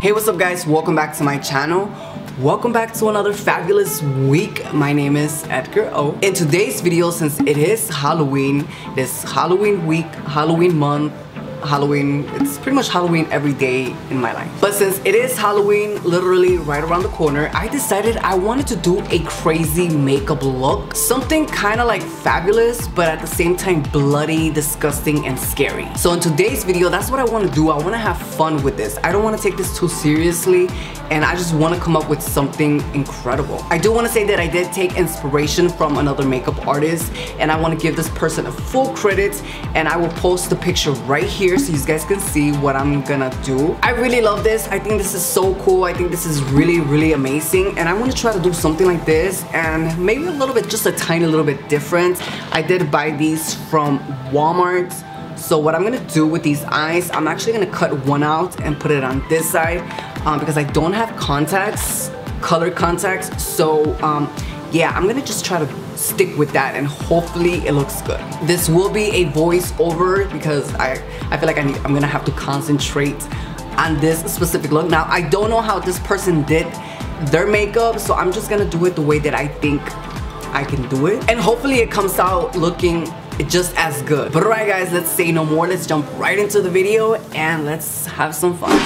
Hey, what's up guys? Welcome back to my channel. Welcome back to another fabulous week. My name is Edgar-O. In today's video, since it is Halloween, this Halloween week, Halloween month, Halloween, it's pretty much Halloween every day in my life. But since it is Halloween literally right around the corner, I decided I wanted to do a crazy makeup look. Something kind of like fabulous, but at the same time bloody, disgusting, and scary. So in today's video, that's what I want to do. I want to have fun with this. I don't want to take this too seriously, and I just want to come up with something incredible. I do want to say that I did take inspiration from another makeup artist, and I want to give this person a full credit, and I will post the picture right here so you guys can see what I'm gonna do. I really love this. I think this is so cool. I think this is really amazing, and I want to try to do something like this and maybe a little bit, just a tiny little bit different. I did buy these from Walmart. So what I'm gonna do with these eyes, I'm actually gonna cut one out and put it on this side because I don't have contacts, colored contacts. So yeah, I'm gonna just try to stick with that and hopefully it looks good. This will be a voiceover because I feel like I'm gonna have to concentrate on this specific look. Now, I don't know how this person did their makeup, so I'm just gonna do it the way that I think I can do it. And hopefully it comes out looking just as good. But alright guys, let's say no more. Let's jump right into the video and let's have some fun.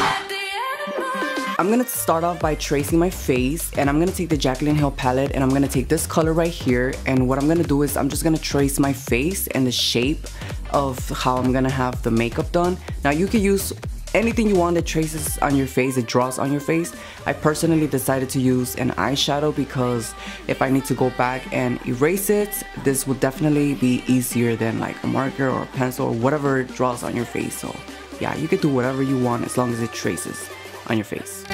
I'm gonna start off by tracing my face, and I'm gonna take the Jaclyn Hill palette and I'm gonna take this color right here, and what I'm gonna do is I'm just gonna trace my face and the shape of how I'm gonna have the makeup done. Now you can use anything you want that traces on your face, it draws on your face. I personally decided to use an eyeshadow because if I need to go back and erase it, this would definitely be easier than like a marker or a pencil or whatever draws on your face. So yeah, you can do whatever you want as long as it traces on your face.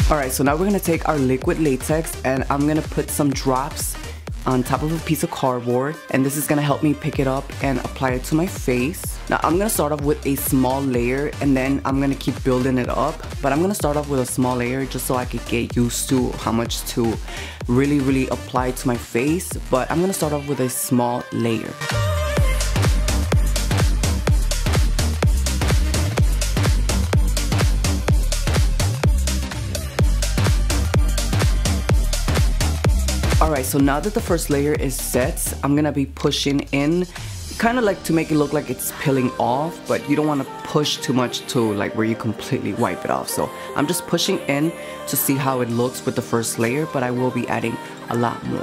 Alright, so now we're gonna take our liquid latex and I'm gonna put some drops on top of a piece of cardboard, and this is gonna help me pick it up and apply it to my face. Now I'm gonna start off with a small layer and then I'm gonna keep building it up, but I'm gonna start off with a small layer just so I could get used to how much to really apply to my face. But I'm gonna start off with a small layer. Alright, so now that the first layer is set, I'm gonna be pushing in, kind of like to make it look like it's peeling off, but you don't want to push too much to like where you completely wipe it off. So I'm just pushing in to see how it looks with the first layer, but I will be adding a lot more.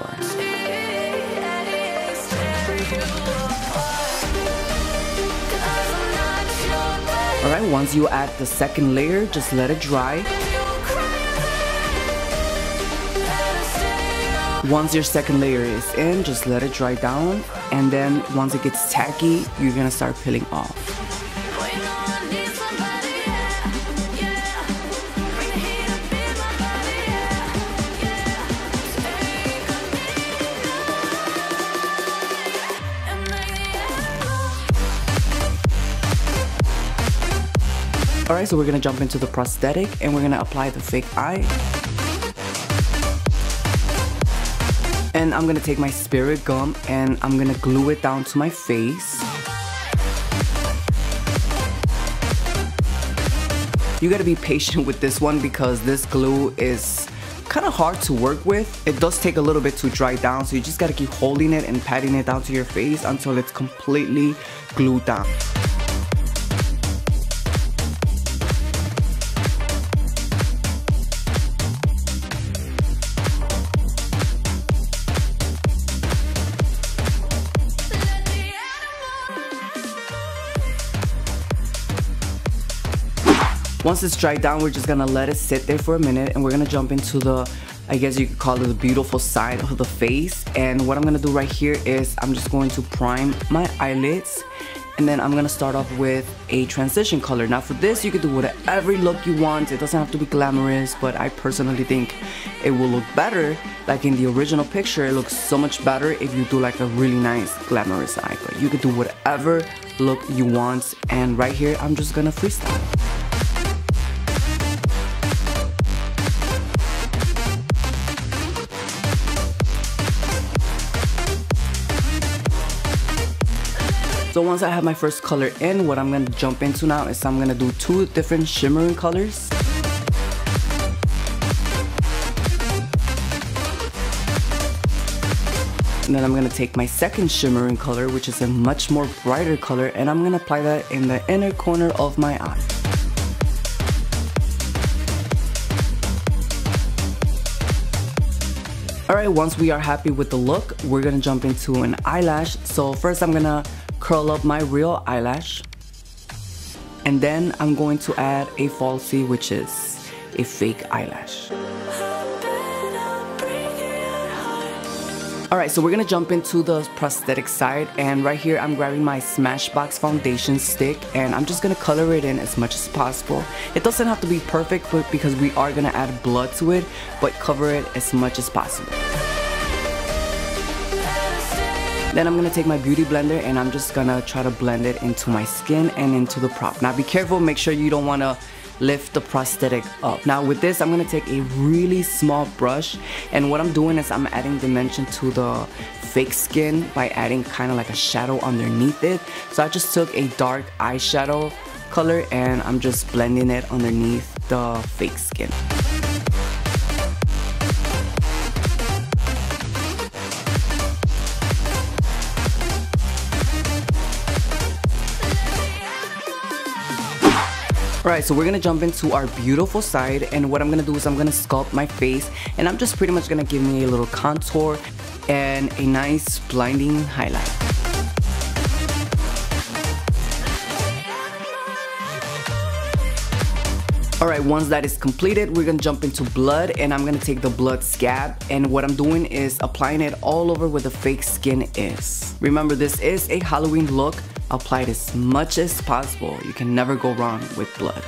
Alright, once you add the second layer, just let it dry. Once your second layer is in, just let it dry down, and then once it gets tacky, you're gonna start peeling off. Alright, so we're gonna jump into the prosthetic and we're gonna apply the fake eye. And I'm gonna take my spirit gum and I'm gonna glue it down to my face. You gotta be patient with this one because this glue is kind of hard to work with. It does take a little bit to dry down, so you just gotta keep holding it and patting it down to your face until it's completely glued down. Once it's dried down, we're just gonna let it sit there for a minute and we're gonna jump into the, I guess you could call it the beautiful side of the face. And what I'm gonna do right here is I'm just going to prime my eyelids, and then I'm gonna start off with a transition color. Now for this, you can do whatever look you want. It doesn't have to be glamorous, but I personally think it will look better. Like in the original picture, it looks so much better if you do like a really nice glamorous eye. But you can do whatever look you want, and right here, I'm just gonna freestyle. So once I have my first color in, what I'm gonna jump into now is I'm gonna do 2 different shimmering colors. And then I'm gonna take my second shimmering color, which is a much more brighter color, and I'm gonna apply that in the inner corner of my eye. Alright, once we are happy with the look, we're gonna jump into an eyelash. So first I'm gonna curl up my real eyelash. And then I'm going to add a falsie, which is a fake eyelash. Alright, so we're gonna jump into the prosthetic side, and right here I'm grabbing my Smashbox foundation stick and I'm just gonna color it in as much as possible. It doesn't have to be perfect because we are gonna add blood to it, but cover it as much as possible. Then I'm gonna take my beauty blender and I'm just gonna try to blend it into my skin and into the prop. Now be careful, make sure you don't wanna lift the prosthetic up. Now with this, I'm gonna take a really small brush, and what I'm doing is I'm adding dimension to the fake skin by adding kind of like a shadow underneath it. So I just took a dark eyeshadow color and I'm just blending it underneath the fake skin. Alright, so we're gonna jump into our beautiful side, and what I'm gonna do is I'm gonna sculpt my face, and I'm just pretty much gonna give me a little contour and a nice blinding highlight. Alright, once that is completed, we're gonna jump into blood, and I'm gonna take the blood scab, and what I'm doing is applying it all over where the fake skin is. Remember, this is a Halloween look. Apply it as much as possible. You can never go wrong with blood.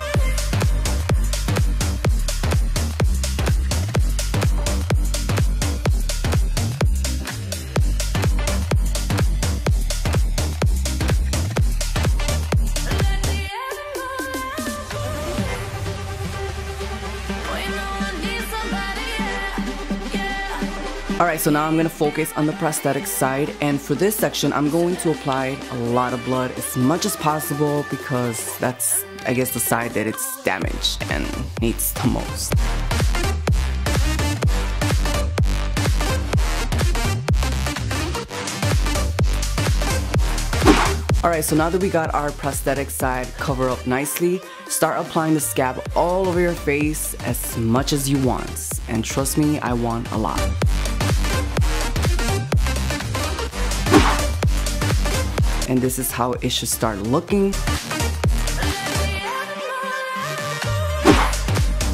Alright, so now I'm going to focus on the prosthetic side, and for this section I'm going to apply a lot of blood as much as possible because that's, I guess, the side that it's damaged and needs the most. Alright, so now that we got our prosthetic side covered up nicely, start applying the scab all over your face as much as you want. And trust me, I want a lot. And this is how it should start looking.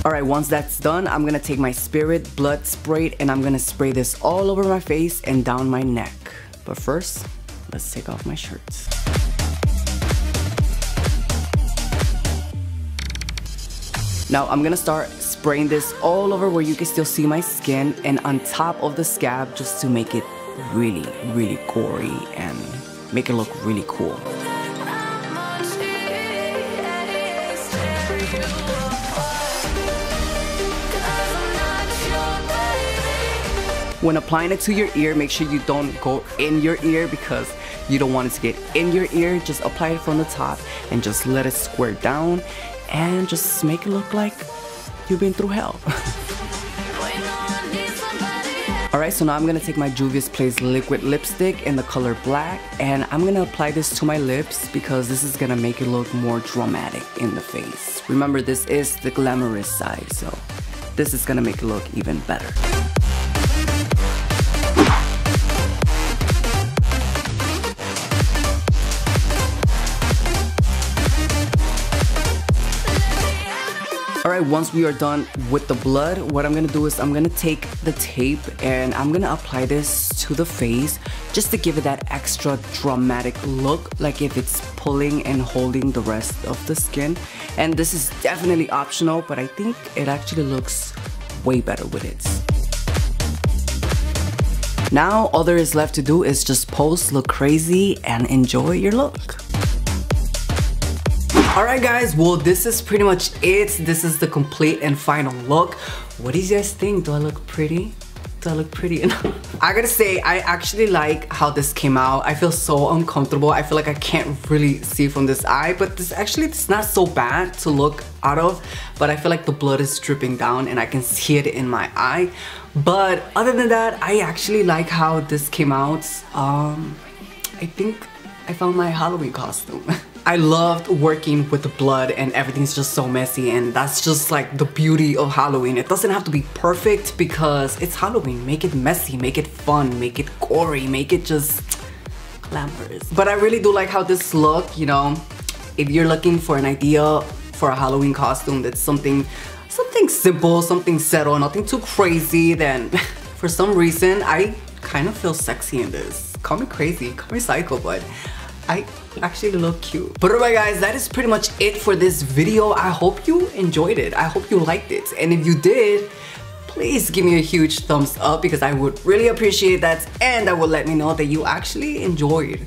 Alright, once that's done, I'm gonna take my Spirit blood spray and I'm gonna spray this all over my face and down my neck. But first, let's take off my shirt. Now I'm gonna start spraying this all over where you can still see my skin and on top of the scab, just to make it really, really gory and make it look really cool. When applying it to your ear, make sure you don't go in your ear because you don't want it to get in your ear. Just apply it from the top and just let it squirt down and just make it look like you've been through hell. Alright, so now I'm gonna take my Juvia's Place liquid lipstick in the color black and I'm gonna apply this to my lips because this is gonna make it look more dramatic in the face. Remember, this is the glamorous side, so this is gonna make it look even better. Alright, once we are done with the blood, what I'm gonna do is I'm gonna take the tape and I'm gonna apply this to the face just to give it that extra dramatic look, like if it's pulling and holding the rest of the skin. And this is definitely optional, but I think it actually looks way better with it. Now all there is left to do is just pose, look crazy, and enjoy your look. Alright guys, well this is pretty much it. This is the complete and final look. What do you guys think? Do I look pretty? do I look pretty enough? I gotta say, I actually like how this came out. I feel so uncomfortable. I feel like I can't really see from this eye, but this actually, it's not so bad to look out of, but I feel like the blood is dripping down and I can see it in my eye. But other than that, I actually like how this came out. I think I found my Halloween costume. I loved working with the blood and everything's just so messy, and that's just like the beauty of Halloween. It doesn't have to be perfect because it's Halloween. Make it messy, make it fun, make it gory, make it just glamorous. But I really do like how this look, you know, if you're looking for an idea for a Halloween costume that's something simple, something subtle, nothing too crazy, then for some reason I kind of feel sexy in this. Call me crazy, call me psycho, but I actually look cute. But alright guys, that is pretty much it for this video. I hope you enjoyed it. I hope you liked it. And if you did, please give me a huge thumbs up because I would really appreciate that, and that would let me know that you actually enjoyed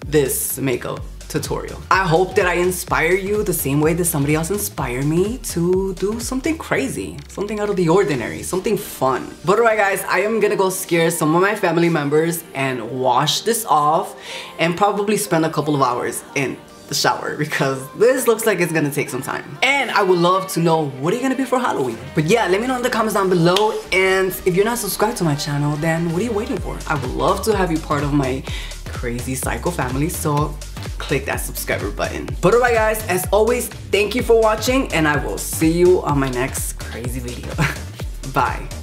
this makeup tutorial. I hope that I inspire you the same way that somebody else inspired me to do something crazy, something out of the ordinary, something fun. But alright guys, I am gonna go scare some of my family members and wash this off and probably spend a couple of hours in the shower because this looks like it's gonna take some time. And I would love to know, what are you gonna be for Halloween? But yeah, let me know in the comments down below, and if you're not subscribed to my channel, then what are you waiting for? I would love to have you part of my crazy psycho family, so click that subscriber button. But alright guys, as always, thank you for watching, and I will see you on my next crazy video. Bye.